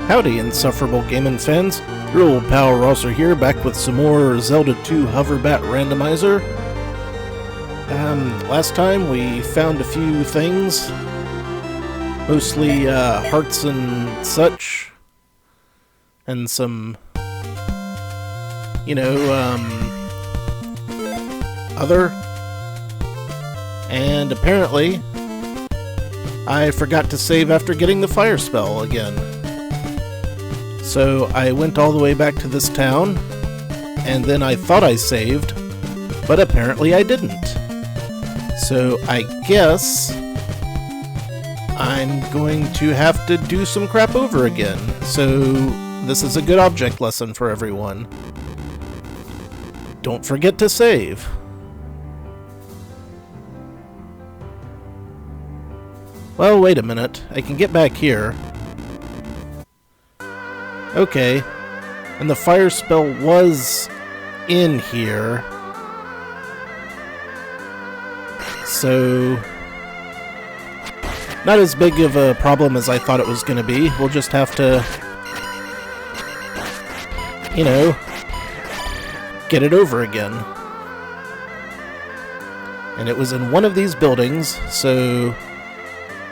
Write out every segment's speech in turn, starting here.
Howdy, insufferable gaming fans. Your old pal Rosser here, back with some more Zelda 2 Hoverbat Randomizer. Last time we found a few things, mostly hearts and such, and some, other. And apparently, I forgot to save after getting the fire spell again. So I went all the way back to this town, and then I thought I saved, but apparently I didn't. So I guess I'm going to have to do some crap over again. So this is a good object lesson for everyone. Don't forget to save. Well, wait a minute. I can get back here. Okay. And the fire spell was in here. So not as big of a problem as I thought it was going to be. We'll just have to, get it over again. And it was in one of these buildings, so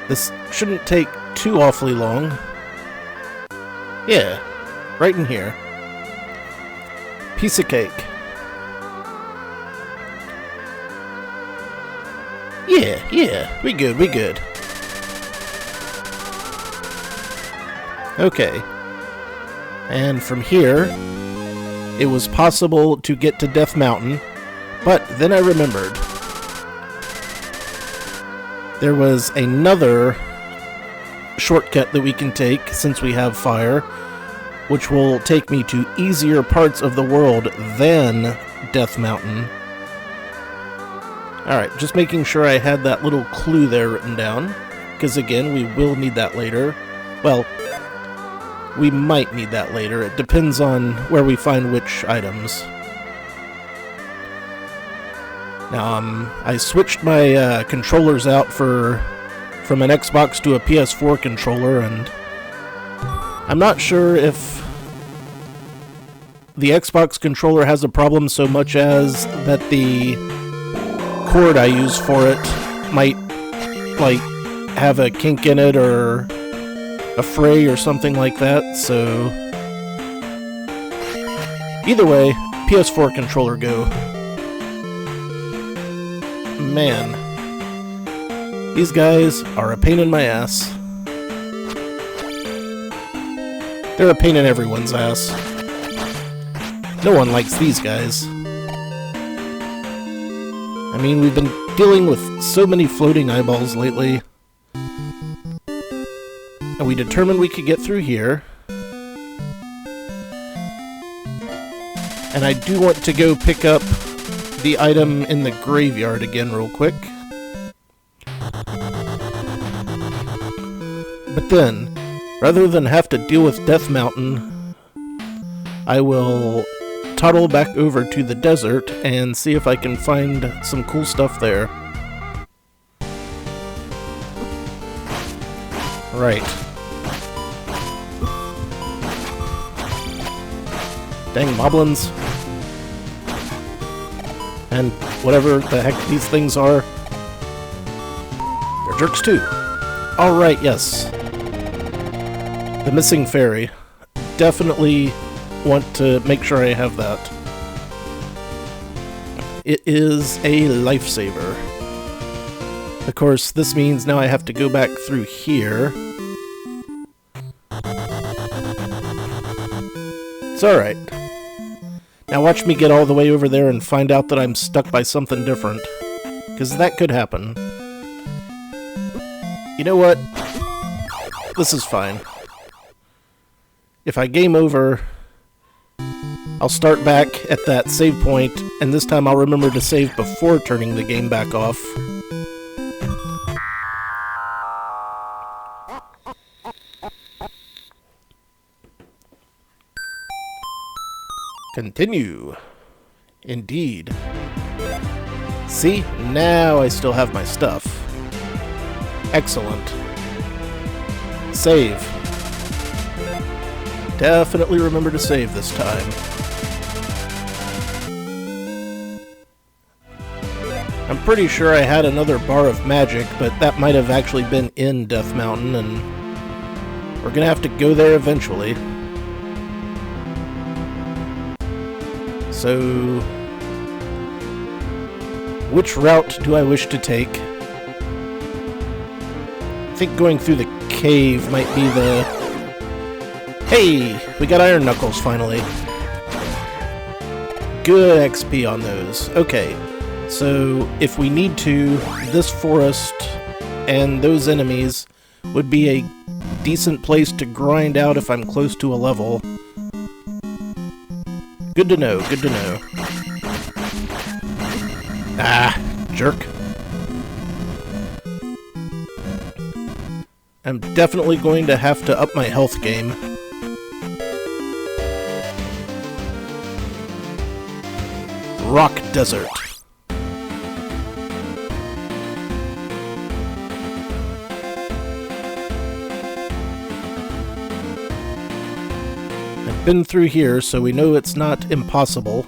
this shouldn't take too awfully long. Yeah, right in here. Piece of cake. Yeah, we good. Okay. And from here, it was possible to get to Death Mountain, but then I remembered. There was another shortcut that we can take since we have fire, which will take me to easier parts of the world than Death Mountain. Alright, just making sure I had that little clue there written down, because again, we will need that later. Well, we might need that later. It depends on where we find which items. Now, I switched my controllers out from an Xbox to a PS4 controller, and I'm not sure if the Xbox controller has a problem so much as that the cord I use for it might, have a kink in it or a fray or something like that, so either way, PS4 controller go. Man, these guys are a pain in my ass. They're a pain in everyone's ass. No one likes these guys. I mean, we've been dealing with so many floating eyeballs lately. And we determined we could get through here. And I do want to go pick up the item in the graveyard again real quick. But then, rather than have to deal with Death Mountain, I will toddle back over to the desert and see if I can find some cool stuff there. Right. Dang moblins. And whatever the heck these things are. They're jerks too. Alright, yes. The missing fairy. Definitely want to make sure I have that. It is a lifesaver. Of course, this means now I have to go back through here. It's alright. Now watch me get all the way over there and find out that I'm stuck by something different. Because that could happen. You know what? This is fine. If I game over, I'll start back at that save point, and this time I'll remember to save before turning the game back off. Continue. Indeed. See? Now I still have my stuff. Excellent. Save. Definitely remember to save this time. I'm pretty sure I had another bar of magic, but that might have actually been in Death Mountain, and we're gonna have to go there eventually. So, which route do I wish to take? I think going through the cave might be the... Hey! We got Iron Knuckles, finally. Good XP on those. Okay, so if we need to, this forest and those enemies would be a decent place to grind out if I'm close to a level. Good to know, good to know. Ah, jerk. I'm definitely going to have to up my health game. Rock Desert. I've been through here, so we know it's not impossible.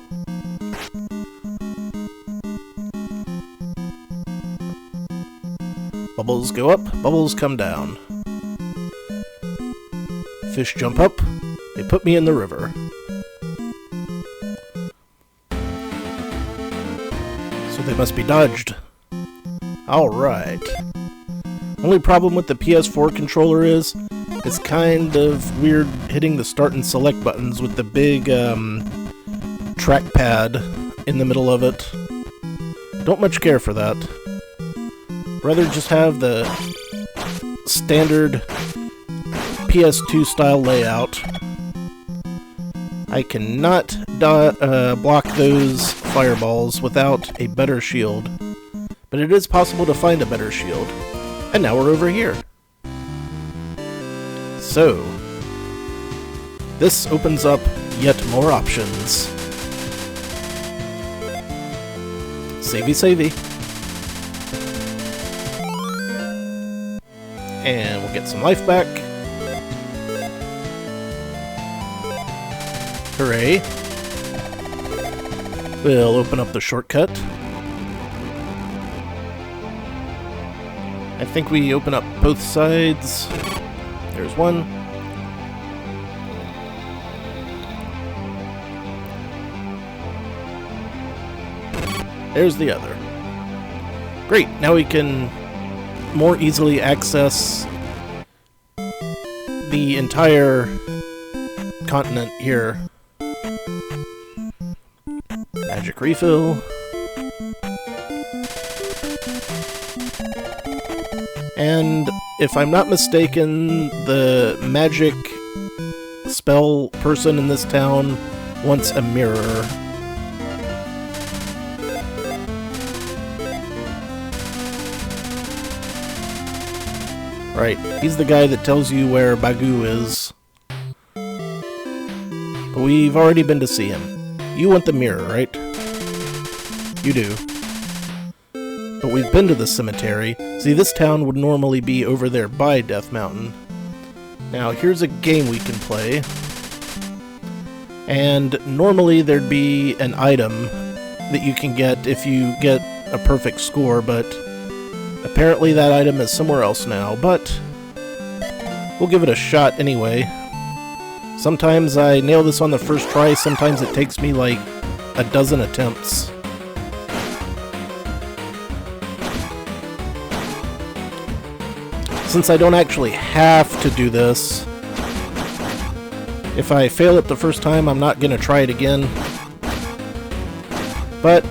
Bubbles go up, bubbles come down. Fish jump up, they put me in the river. So they must be dodged. Alright. Only problem with the PS4 controller is it's kind of weird hitting the start and select buttons with the big trackpad in the middle of it. Don't much care for that. Rather just have the standard PS2 style layout. I cannot block those fireballs without a better shield, but it is possible to find a better shield. And now we're over here. So, this opens up yet more options. Savey, savey. And we'll get some life back. Hooray. We'll open up the shortcut. I think we open up both sides. There's one. There's the other. Great, now we can more easily access the entire continent here. Magic refill. And if I'm not mistaken, the magic spell person in this town wants a mirror. Right, he's the guy that tells you where Bagu is. But we've already been to see him. You want the mirror, right? You do. But we've been to the cemetery. See, this town would normally be over there by Death Mountain. Now, here's a game we can play. And normally there'd be an item that you can get if you get a perfect score, but apparently that item is somewhere else now, but we'll give it a shot anyway. Sometimes I nail this on the first try, sometimes it takes me like a dozen attempts. Since I don't actually have to do this, if I fail it the first time, I'm not going to try it again. But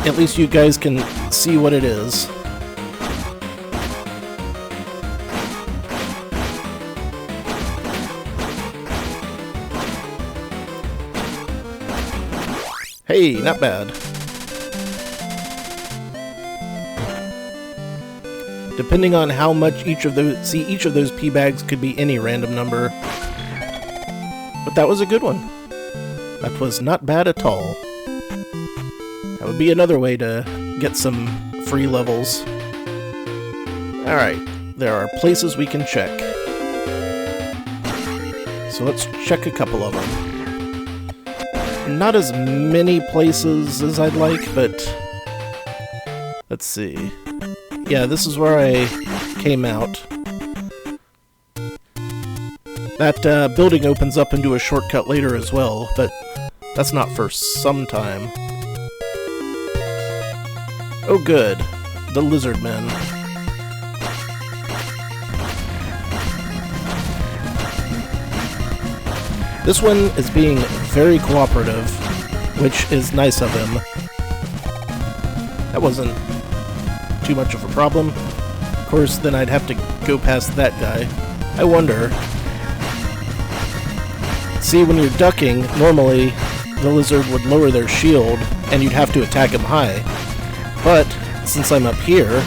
at least you guys can see what it is. Hey, not bad. Depending on how much each of those pea bags could be any random number. But that was a good one. That was not bad at all. That would be another way to get some free levels. Alright, there are places we can check. So let's check a couple of them. Not as many places as I'd like, but let's see. Yeah, this is where I came out. That building opens up into a shortcut later as well, but that's not for some time. Oh good, the lizard men. This one is being very cooperative, which is nice of him. That wasn't too much of a problem. Of course, then I'd have to go past that guy. I wonder... See, when you're ducking, normally the lizard would lower their shield, and you'd have to attack him high. But, since I'm up here,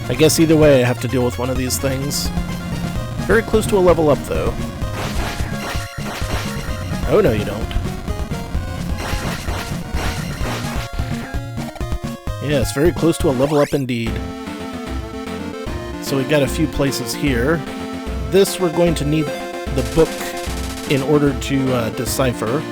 I guess either way I have to deal with one of these things. Very close to a level up, though. Oh, no you don't. Yes, very close to a level up indeed. So we've got a few places here. This we're going to need the book in order to decipher.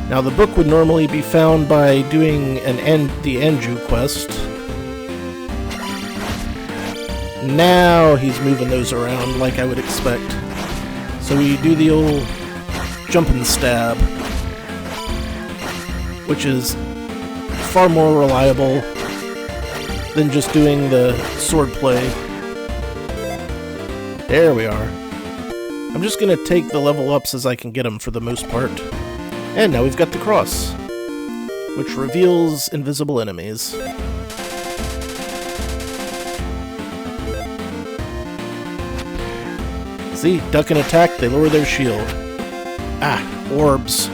Now the book would normally be found by doing the Anju quest. Now he's moving those around like I would expect. So we do the old jump and stab, which is far more reliable than just doing the sword play. There we are. I'm just going to take the level ups as I can get them for the most part. And now we've got the cross, which reveals invisible enemies. See, duck and attack, they lower their shield. Ah, orbs.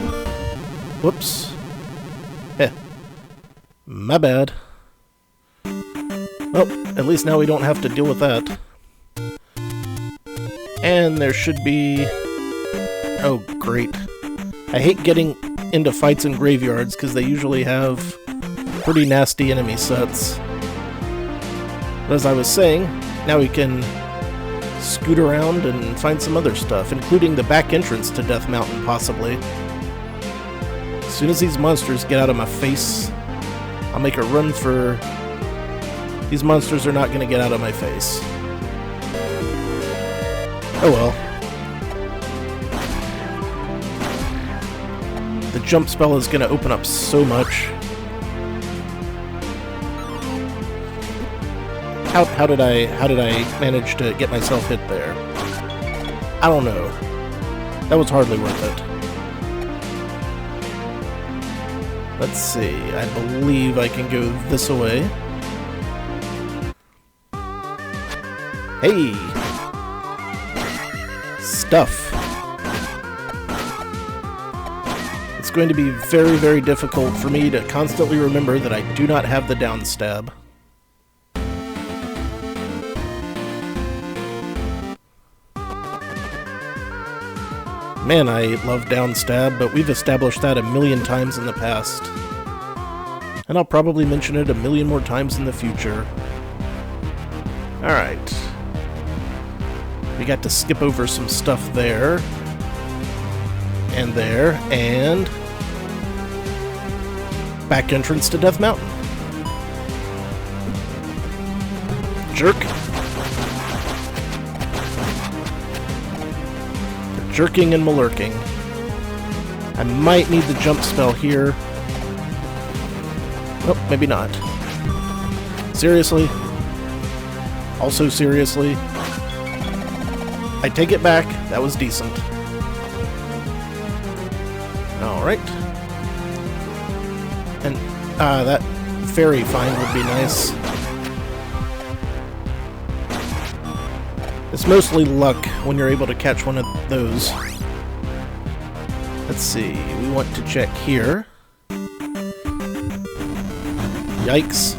Whoops. Heh. My bad. Well, at least now we don't have to deal with that. And there should be... Oh, great. I hate getting into fights in graveyards because they usually have pretty nasty enemy sets. But as I was saying, now we can scoot around and find some other stuff, including the back entrance to Death Mountain, possibly. As soon as these monsters get out of my face, I'll make a run for... These monsters are not going to get out of my face. Oh well. The jump spell is going to open up so much. How did I manage to get myself hit there? I don't know. That was hardly worth it. Let's see. I believe I can go this way. Hey! Stuff. It's going to be very, very difficult for me to constantly remember that I do not have the down stab. Man, I love down stab, but we've established that a million times in the past. And I'll probably mention it a million more times in the future. Alright. We got to skip over some stuff there. And there, and... back entrance to Death Mountain. Jerk. Jerking and malurking. I might need the jump spell here. Oh, maybe not. Seriously? Also seriously? I take it back. That was decent. Alright. And, that fairy find would be nice. It's mostly luck when you're able to catch one of those. Let's see, we want to check here. Yikes.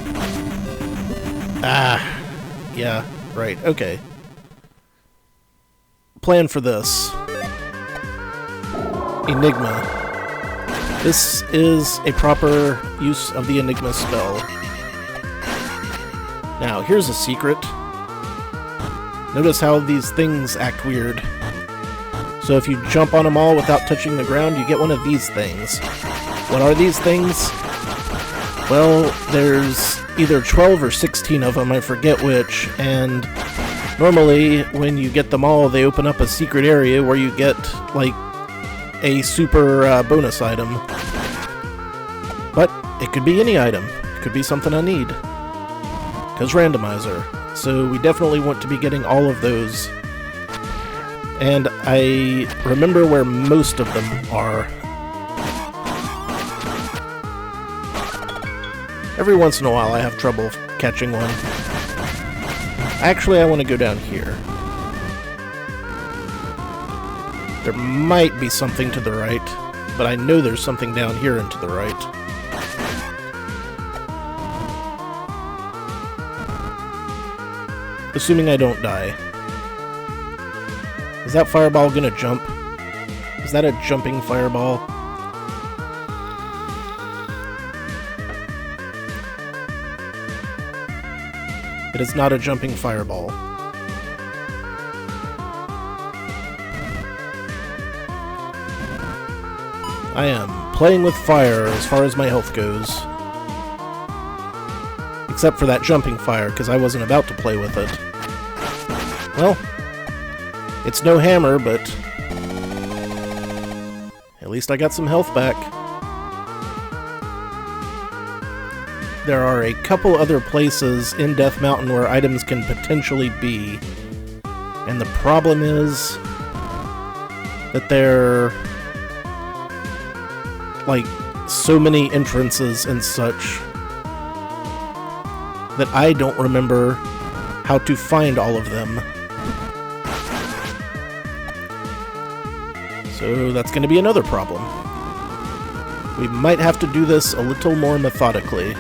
Ah, yeah, right, okay. Plan for this. Enigma. This is a proper use of the Enigma spell. Now, here's a secret. Notice how these things act weird. So if you jump on them all without touching the ground, you get one of these things. What are these things? Well, there's either 12 or 16 of them, I forget which, and normally when you get them all, they open up a secret area where you get, like, a super bonus item. But it could be any item. It could be something I need. Because Randomizer. So we definitely want to be getting all of those. And I remember where most of them are. Every once in a while I have trouble catching one. Actually, I want to go down here. There might be something to the right, but I know there's something down here and to the right. Assuming I don't die. Is that fireball gonna jump? Is that a jumping fireball? It is not a jumping fireball. I am playing with fire as far as my health goes. Except for that jumping fire, because I wasn't about to play with it. Well, it's no hammer, but at least I got some health back. There are a couple other places in Death Mountain where items can potentially be. And the problem is that there are, like, so many entrances and such that I don't remember how to find all of them. So that's going to be another problem. We might have to do this a little more methodically.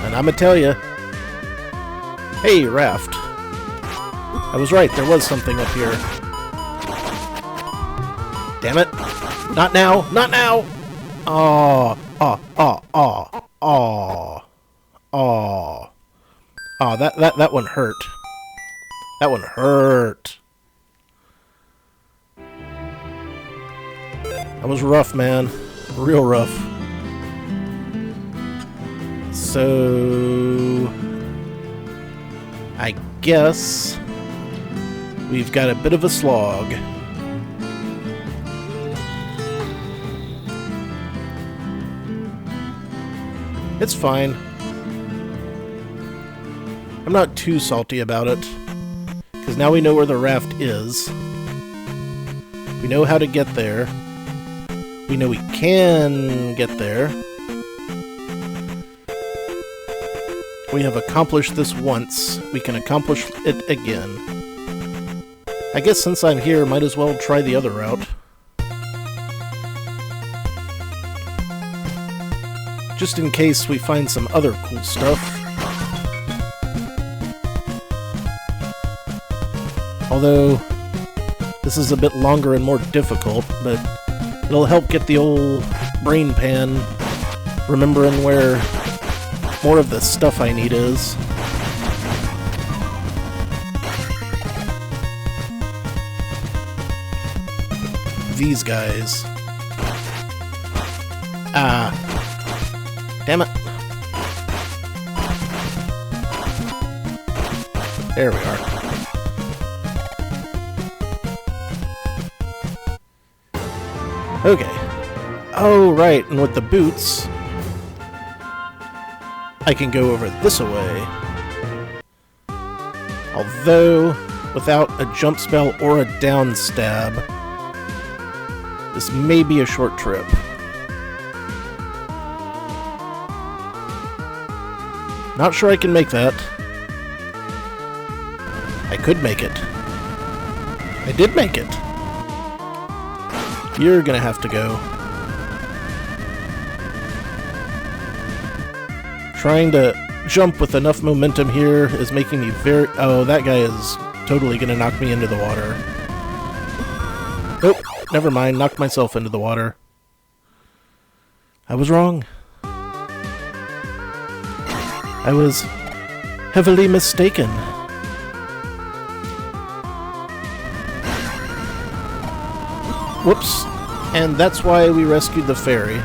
And I'ma tell you, hey, raft. I was right, there was something up here. Damn it. Not now, not now! Oh, that one hurt. That one hurt. That was rough, man. Real rough. So I guess we've got a bit of a slog. It's fine. I'm not too salty about it, because now we know where the raft is. We know how to get there. We know we can get there. We have accomplished this once. We can accomplish it again. I guess since I'm here, might as well try the other route. Just in case we find some other cool stuff. Although, this is a bit longer and more difficult, but it'll help get the old brain pan remembering where more of the stuff I need is. These guys. Ah. Damn it. There we are. Okay. Oh, right, and with the boots, I can go over this way. Although, without a jump spell or a down stab, this may be a short trip. Not sure I can make that. I could make it. I did make it. You're gonna have to go. Trying to jump with enough momentum here is making me very... Oh, that guy is totally gonna knock me into the water. Nope, never mind. Knocked myself into the water. I was wrong. I was heavily mistaken. Whoops. And that's why we rescued the fairy.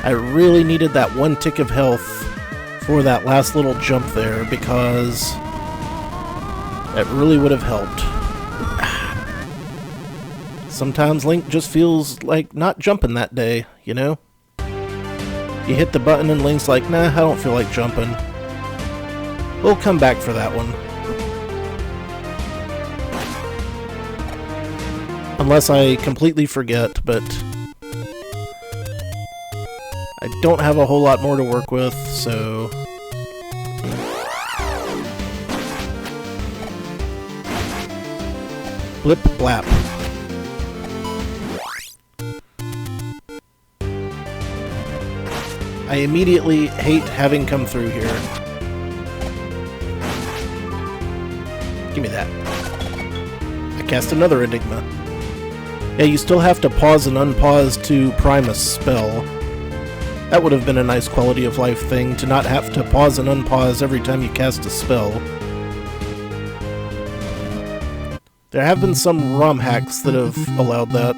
I really needed that one tick of health for that last little jump there, because it really would have helped. Sometimes Link just feels like not jumping that day, you know? You hit the button and Link's like, nah, I don't feel like jumping. We'll come back for that one. Unless I completely forget, but I don't have a whole lot more to work with, so... Blip blap. I immediately hate having come through here. Give me that. I cast another Enigma. Yeah, you still have to pause and unpause to prime a spell. That would have been a nice quality of life thing, to not have to pause and unpause every time you cast a spell. There have been some ROM hacks that have allowed that.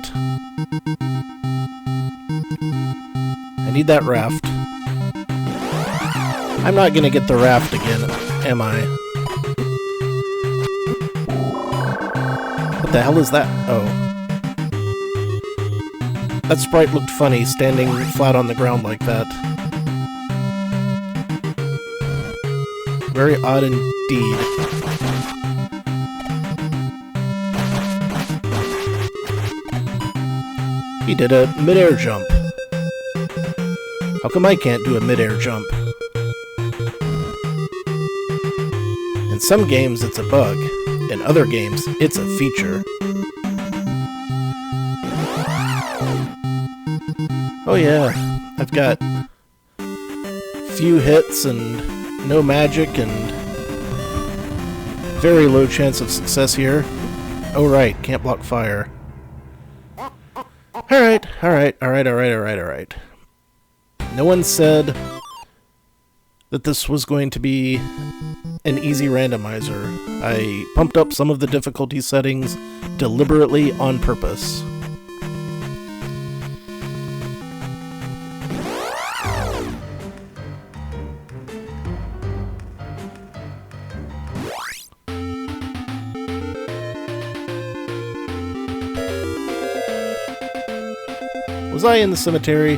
I need that raft. I'm not gonna get the raft again, am I? What the hell is that? Oh. That sprite looked funny, standing flat on the ground like that. Very odd indeed. He did a mid-air jump. How come I can't do a mid-air jump? In some games it's a bug. In other games it's a feature. Oh yeah, I've got few hits and no magic and very low chance of success here. Oh right, can't block fire. Alright. No one said that this was going to be an easy randomizer. I pumped up some of the difficulty settings deliberately on purpose. Was I in the cemetery?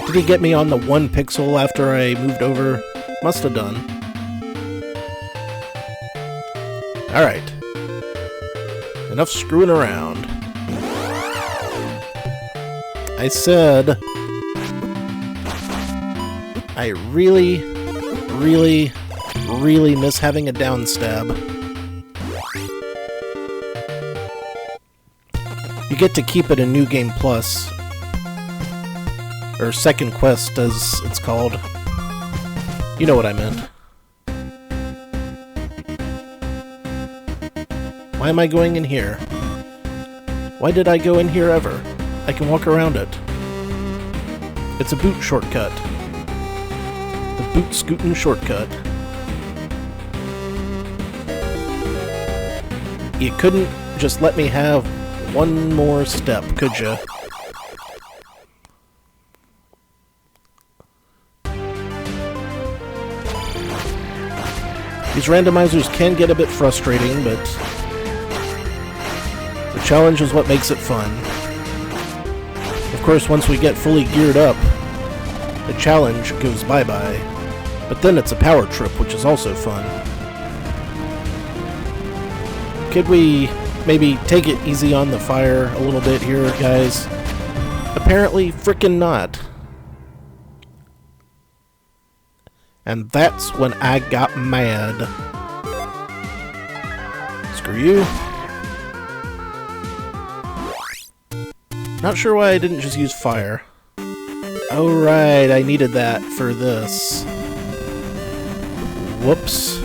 Did he get me on the 1 pixel after I moved over? Must have done. Alright. Enough screwing around. I said... I really miss having a down stab. You get to keep it in New Game Plus. Or Second Quest, as it's called. You know what I meant. Why am I going in here? Why did I go in here ever? I can walk around it. It's a boot shortcut. The boot scootin' shortcut. You couldn't just let me have one more step, could ya? These randomizers can get a bit frustrating, but the challenge is what makes it fun. Of course, once we get fully geared up, the challenge goes bye-bye. But then it's a power trip, which is also fun. Could we maybe take it easy on the fire a little bit here, guys? Apparently, frickin' not. And that's when I got mad. Screw you. Not sure why I didn't just use fire. Oh right, I needed that for this. Whoops.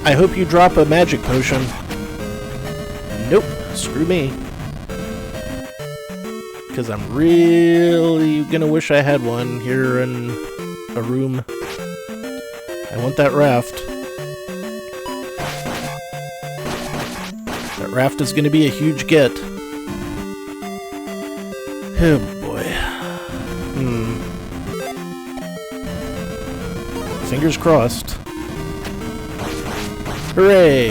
I hope you drop a magic potion. Nope, screw me. because I'm really gonna wish I had one here in a room. I want that raft. That raft is gonna be a huge get. Oh boy. Fingers crossed. Hooray!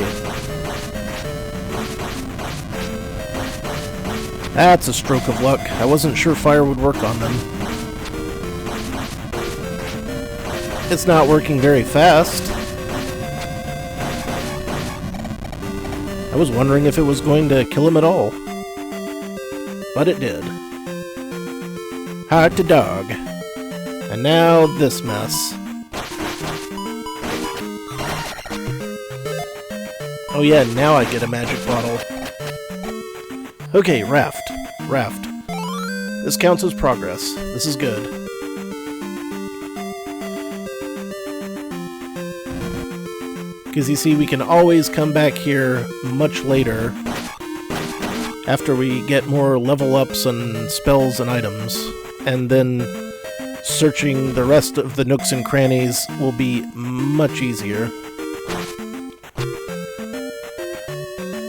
That's a stroke of luck. I wasn't sure fire would work on them. It's not working very fast. I was wondering if it was going to kill him at all. But it did. Hot to dog. And now this mess. Oh yeah, now I get a magic bottle. Okay, raft. Raft. This counts as progress. This is good. Because you see, we can always come back here much later after we get more level ups and spells and items. And then searching the rest of the nooks and crannies will be much easier.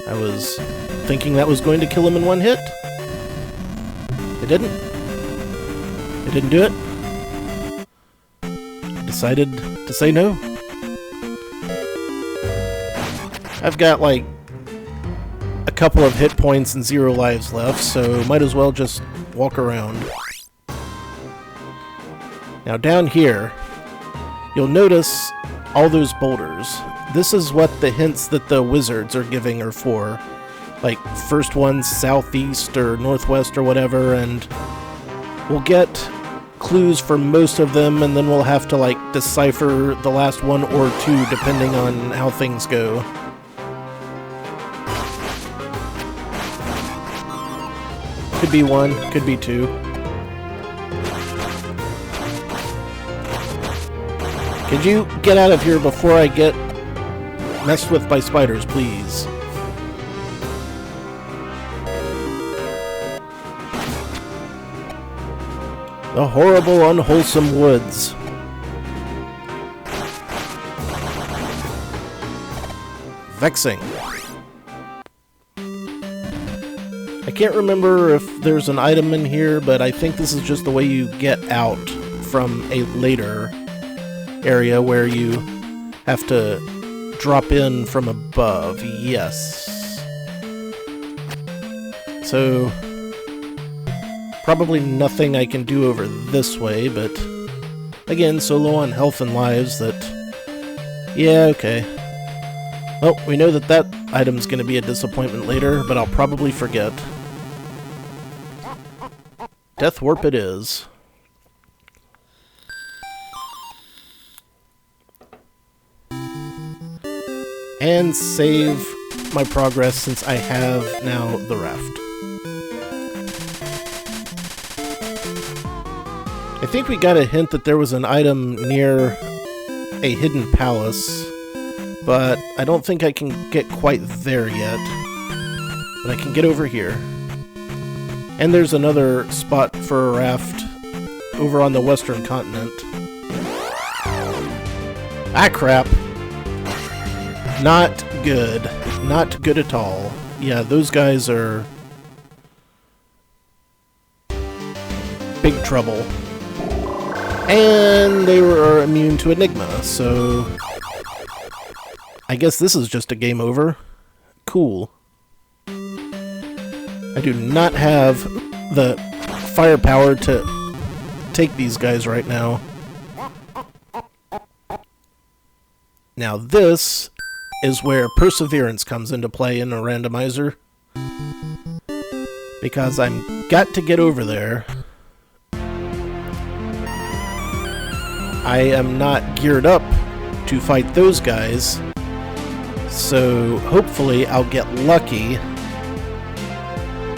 I was thinking that was going to kill him in one hit. It didn't. It didn't do it. I decided to say no. I've got like a couple of hit points and 0 lives left, so might as well just walk around. Now down here, you'll notice all those boulders. This is what the hints that the wizards are giving are for. Like, first one's southeast or northwest or whatever, and we'll get clues for most of them, and then we'll have to, like, decipher the last one or two, depending on how things go. Could be 1, could be 2. Could you get out of here before I get messed with by spiders, please? The horrible, unwholesome woods. Vexing. I can't remember if there's an item in here, but I think this is just the way you get out from a later area where you have to drop in from above. Yes. So probably nothing I can do over this way, but again, so low on health and lives that... Yeah, okay. Well, we know that that item's going to be a disappointment later, but I'll probably forget. Death Warp it is. And save my progress since I have now the raft. I think we got a hint that there was an item near a hidden palace, but I don't think I can get quite there yet. But I can get over here. And there's another spot for a raft over on the western continent. Ah, crap. Not good. Not good at all. Yeah, those guys are big trouble. And they were immune to Enigma, so I guess this is just a game over. Cool. I do not have the firepower to take these guys right now. Now this is where perseverance comes into play in a randomizer, because I've got to get over there. I am not geared up to fight those guys, so hopefully I'll get lucky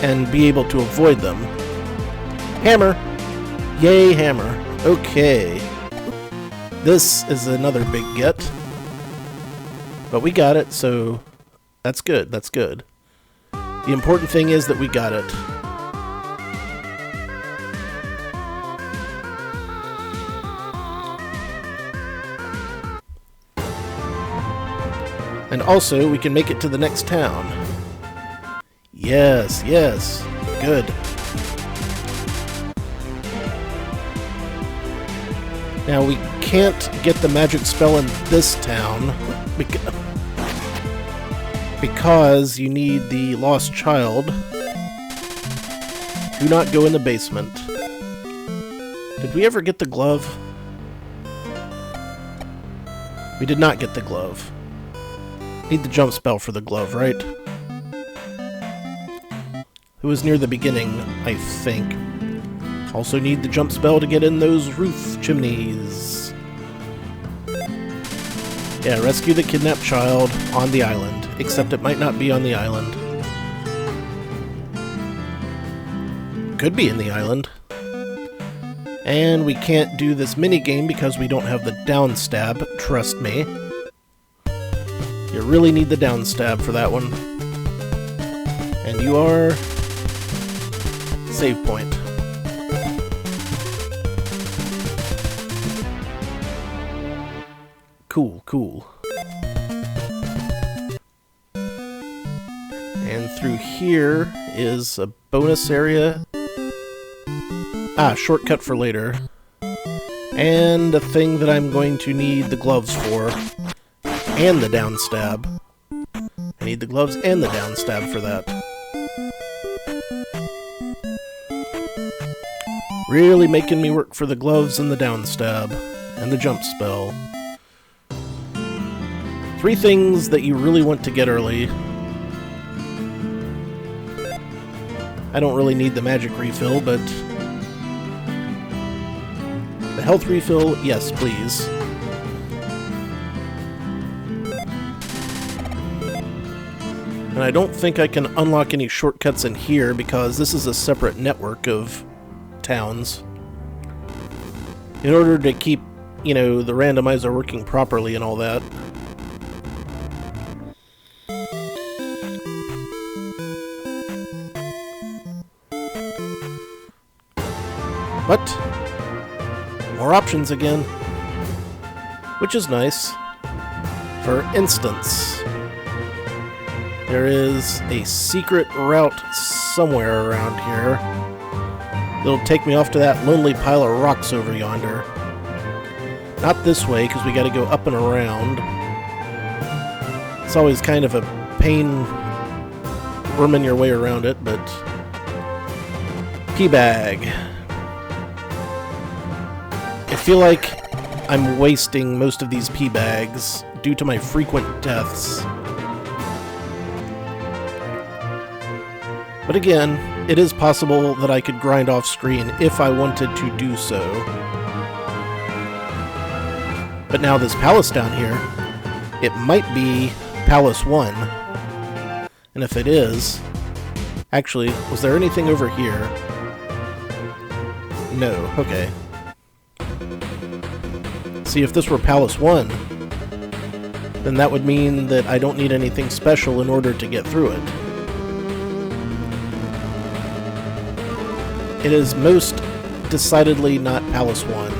and be able to avoid them. Hammer! Yay, hammer. Okay. This is another big get. But we got it, so that's good, that's good. The important thing is that we got it. And also, we can make it to the next town. Yes, yes. Good. Now, we can't get the magic spell in this town because you need the lost child. Do not go in the basement. Did we ever get the glove? We did not get the glove. Need the jump spell for the glove, right? It was near the beginning, I think. Also need the jump spell to get in those roof chimneys. Yeah, rescue the kidnapped child on the island. Except it might not be on the island. Could be in the island. And we can't do this minigame because we don't have the down stab, trust me. You really need the down stab for that one. And you are... save point. Cool, cool. And through here is a bonus area. Ah, shortcut for later. And a thing that I'm going to need the gloves for. And the down stab. I need the gloves and the down stab for that. Really making me work for the gloves and the down stab. And the jump spell. 3 things that you really want to get early. I don't really need the magic refill, but... the health refill, yes, please. And I don't think I can unlock any shortcuts in here because this is a separate network of towns. In order to keep, you know, the randomizer working properly and all that. But more options again, which is nice. For instance, there is a secret route somewhere around here that'll take me off to that lonely pile of rocks over yonder. Not this way, because we gotta go up and around. It's always kind of a pain worming your way around it, but... Teabag. I feel like I'm wasting most of these pea bags due to my frequent deaths. But again, it is possible that I could grind off screen if I wanted to do so. But now this palace down here, it might be Palace 1. And if it is... Actually, was there anything over here? No, okay. See, if this were Palace 1, then that would mean that I don't need anything special in order to get through it. It is most decidedly not Palace 1.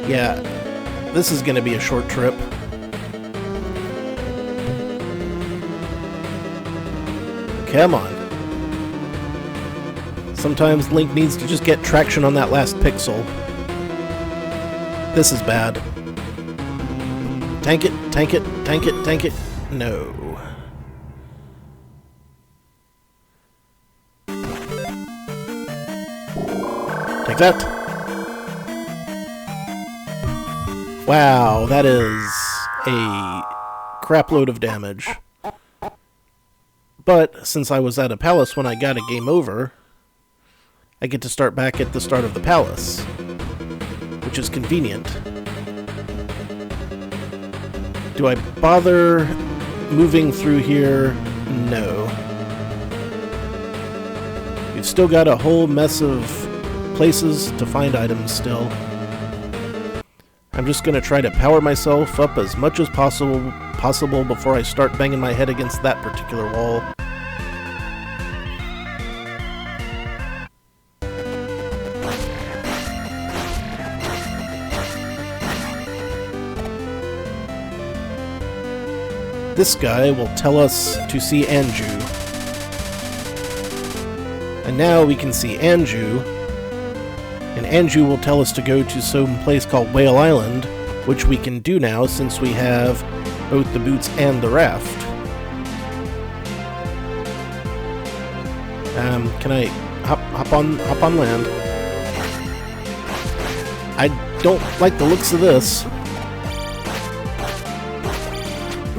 Yeah, this is going to be a short trip. Come on. Sometimes Link needs to just get traction on that last pixel. This is bad. Tank it, tank it, tank it, tank it. No. Take that. Wow, that is a crapload of damage. But since I was at a palace when I got a game over, I get to start back at the start of the palace, which is convenient. Do I bother moving through here? No. We've still got a whole mess of places to find items still. I'm just going to try to power myself up as much as possible before I start banging my head against that particular wall. this guy will tell us to see Anju. And now we can see Anju, and Anju will tell us to go to some place called Whale Island, which we can do now since we have both the boots and the raft. Can I hop on land? I don't like the looks of this.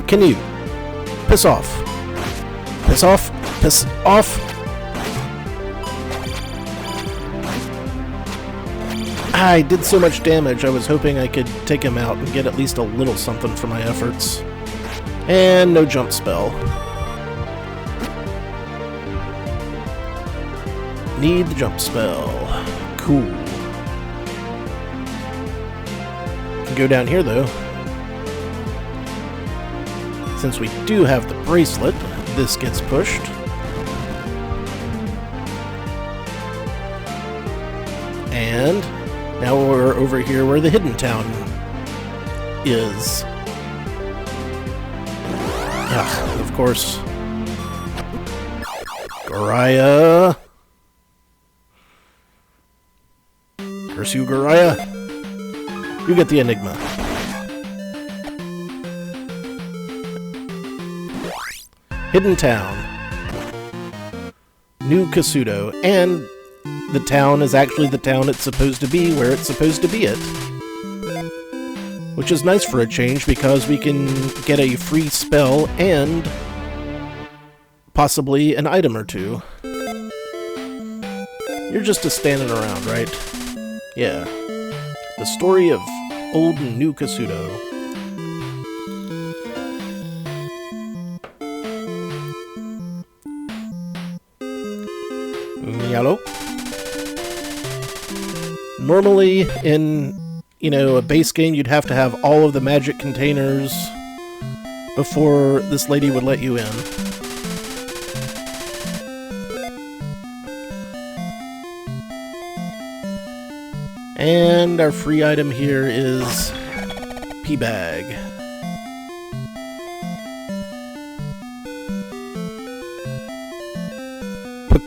Can you? Piss off. Piss off. Piss off. I did so much damage, I was hoping I could take him out and get at least a little something for my efforts. And no jump spell. Need the jump spell. Cool. Can go down here though. Since we do have the bracelet, this gets pushed. And now we're over here where the hidden town is. Of course. Goriah. Curse you, Goriah. You get the enigma. Hidden town. New Kasuto. And the town is actually the town it's supposed to be, where it's supposed to be it. Which is nice for a change, because we can get a free spell and possibly an item or two. You're just a standing around, right? Yeah. The story of old and new Kasuto. Yellow. Normally, in, a base game, you'd have to have all of the magic containers before this lady would let you in. And our free item here is P-Bag.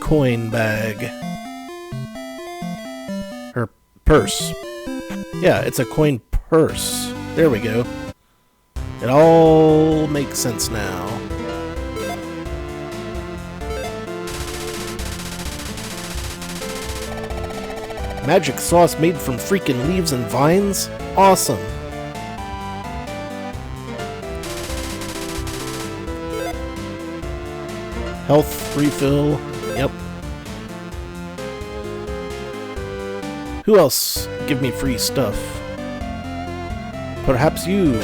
Coin bag. Her purse. Yeah, it's a coin purse. There we go. It all makes sense now. Magic sauce made from freaking leaves and vines? Awesome. Health refill. Yep. Who else give me free stuff? Perhaps you.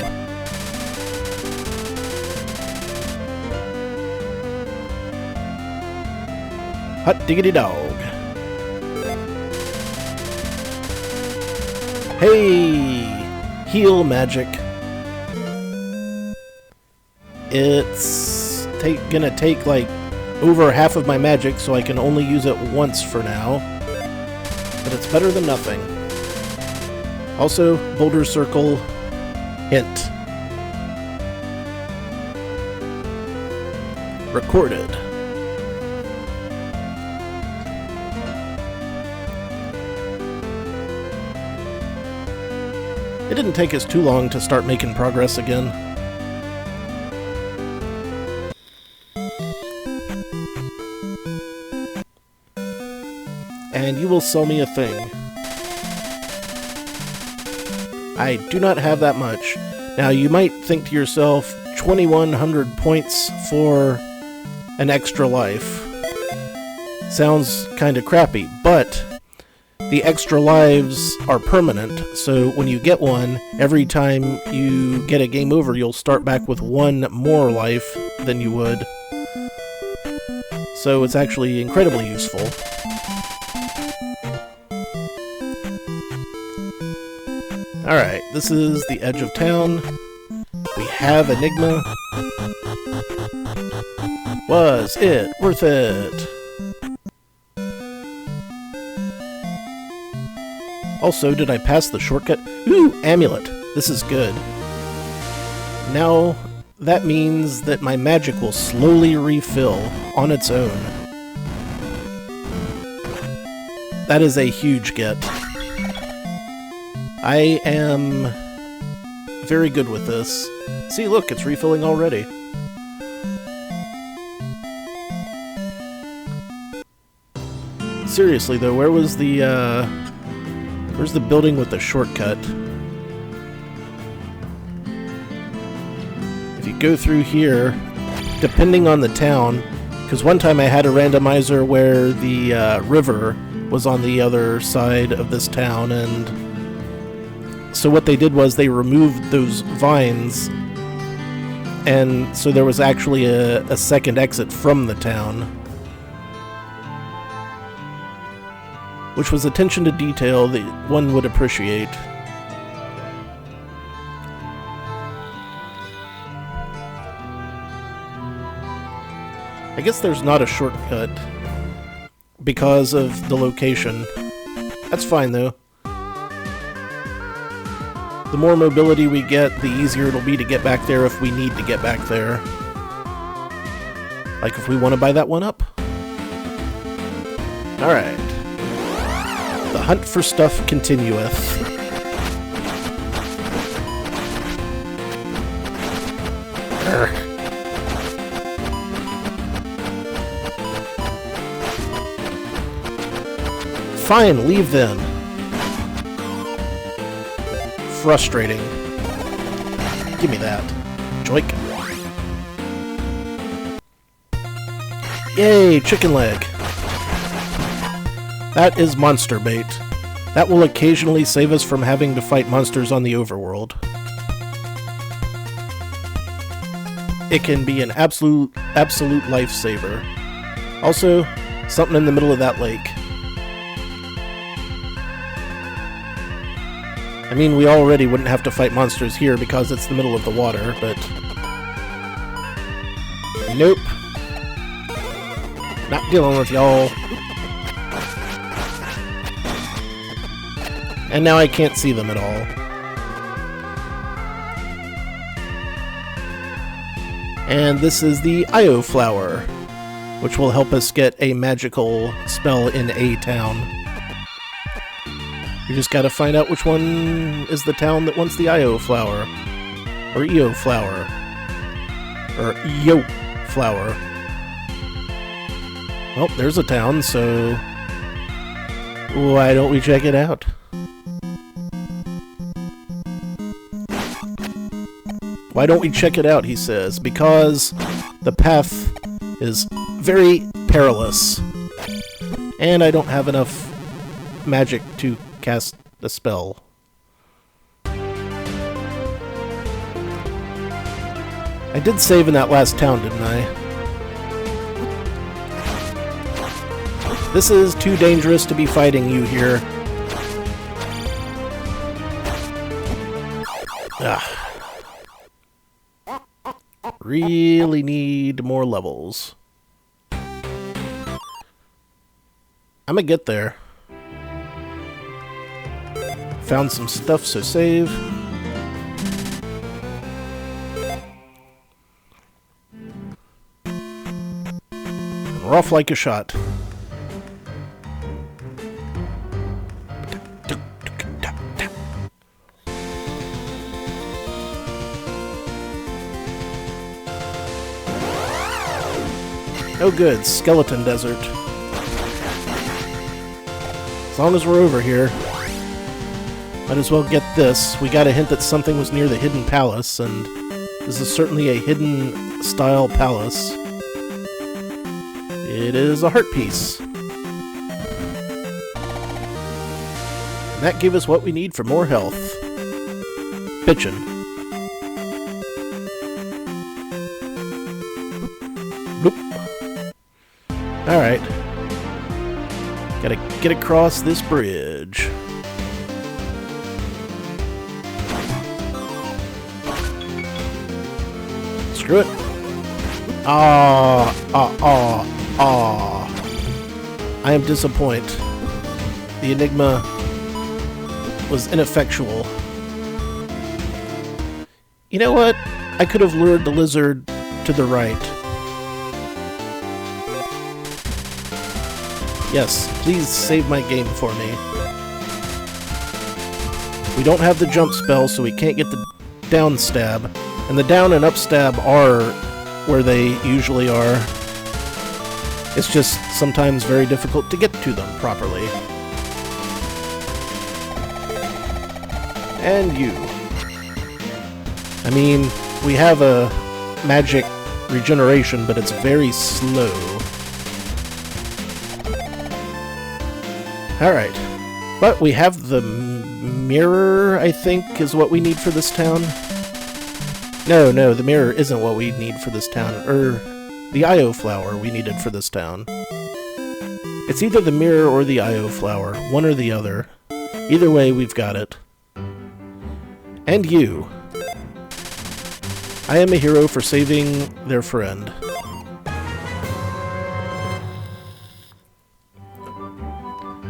Hot diggity dog. Hey! Heal magic. It's gonna take like over half of my magic, so I can only use it once for now. But it's better than nothing. Also, Boulder Circle hint. Recorded. It didn't take us too long to start making progress again. And you will sell me a thing. I do not have that much. Now you might think to yourself, 2100 points for an extra life. Sounds kinda crappy, but the extra lives are permanent, so when you get one, every time you get a game over, you'll start back with one more life than you would. So it's actually incredibly useful. Alright, this is the edge of town. We have Enigma. Was it worth it? Also, did I pass the shortcut? Ooh, amulet. This is good. Now that means that my magic will slowly refill on its own. That is a huge get. I am very good with this. See, look, it's refilling already. Seriously though, where's the building with the shortcut? If you go through here, depending on the town, because one time I had a randomizer where the river was on the other side of this town, and so what they did was they removed those vines, and so there was actually a second exit from the town, which was attention to detail that one would appreciate. I guess there's not a shortcut because of the location. That's fine though. The more mobility we get, the easier it'll be to get back there if we need to get back there. Like if we want to buy that one up. Alright. The hunt for stuff continueth. Urgh. Fine, leave then. Frustrating. Give me that. Joink. Yay, chicken leg. That is monster bait. That will occasionally save us from having to fight monsters on the overworld. It can be an absolute lifesaver. Also, something in the middle of that lake. I mean, we already wouldn't have to fight monsters here because it's the middle of the water, but... Nope. Not dealing with y'all. And now I can't see them at all. And this is the Io flower, which will help us get a magical spell in a town. You just gotta find out which one is the town that wants the Io flower. Or Io flower. Or Io flower. Well, there's a town, so... why don't we check it out? Why don't we check it out, he says. Because the path is very perilous. And I don't have enough magic to cast the spell. I did save in that last town, didn't I? This is too dangerous to be fighting you here. Really need more levels. I'm gonna get there. Found some stuff, so save. And we're off like a shot. Oh good, Skeleton Desert. As long as we're over here. Might as well get this. We got a hint that something was near the Hidden Palace, and this is certainly a hidden style palace. It is a heart piece. And that gave us what we need for more health. Bitchin'. Bloop. Alright. Gotta get across this bridge. Screw it. I am disappointed. The enigma was ineffectual. You know what? I could have lured the lizard to the right. Yes, please save my game for me. We don't have the jump spell, so we can't get the down stab. And the down and up stab are where they usually are. It's just sometimes very difficult to get to them properly. And you. I mean, we have a magic regeneration, but it's very slow. Alright. But we have the mirror, I think, is what we need for this town. No, the mirror isn't what we need for this town. The IO flower we needed for this town. It's either the mirror or the IO flower. One or the other. Either way, we've got it. And you. I am a hero for saving their friend.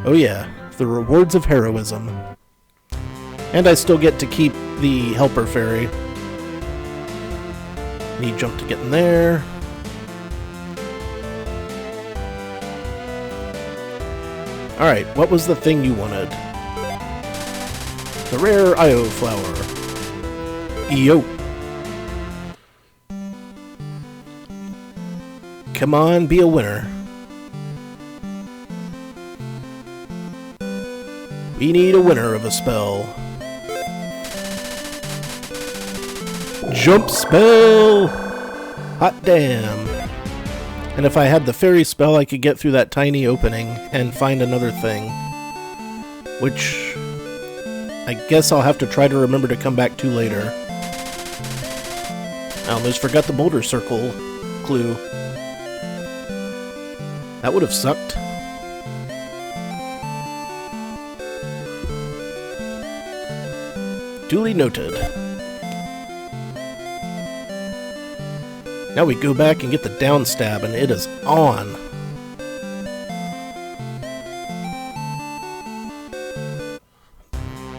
Oh yeah, the rewards of heroism. And I still get to keep the helper fairy. Need jump to get in there. Alright, what was the thing you wanted? The rare IO flower. Yo! Come on, be a winner. We need a winner of a spell. Jump spell! Hot damn. And if I had the fairy spell, I could get through that tiny opening and find another thing. Which I guess I'll have to try to remember to come back to later. I almost forgot the boulder circle clue. That would have sucked. Duly noted. Now we go back and get the down stab, and it is on.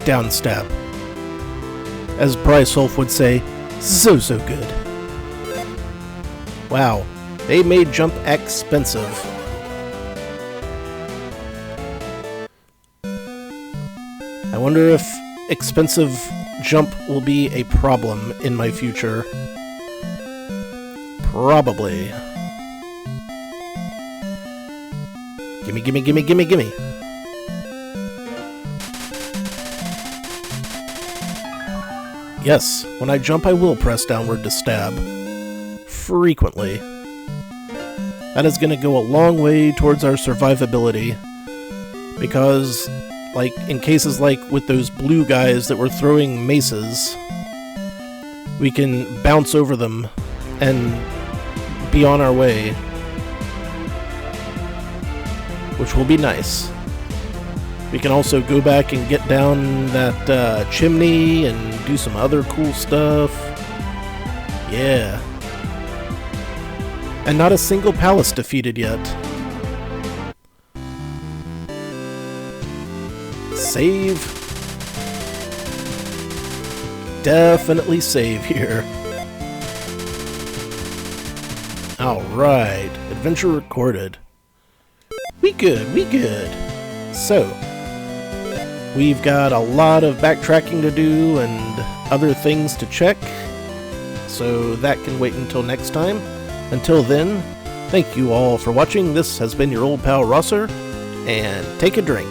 Down stab. As Bryce Wolf would say, so good. Wow, they made jump expensive. I wonder if expensive jump will be a problem in my future. Probably. Gimme, gimme, gimme, gimme, gimme. Yes, when I jump I will press downward to stab. Frequently. That is going to go a long way towards our survivability. Because, like, in cases like with those blue guys that were throwing maces, we can bounce over them and be on our way, which will be nice. We can also go back and get down that chimney and do some other cool stuff. Yeah. And not a single palace defeated yet. Save. Definitely save here. Alright, adventure recorded. We good, we good. So, we've got a lot of backtracking to do and other things to check, so that can wait until next time. Until then, thank you all for watching. This has been your old pal Rosser, and take a drink.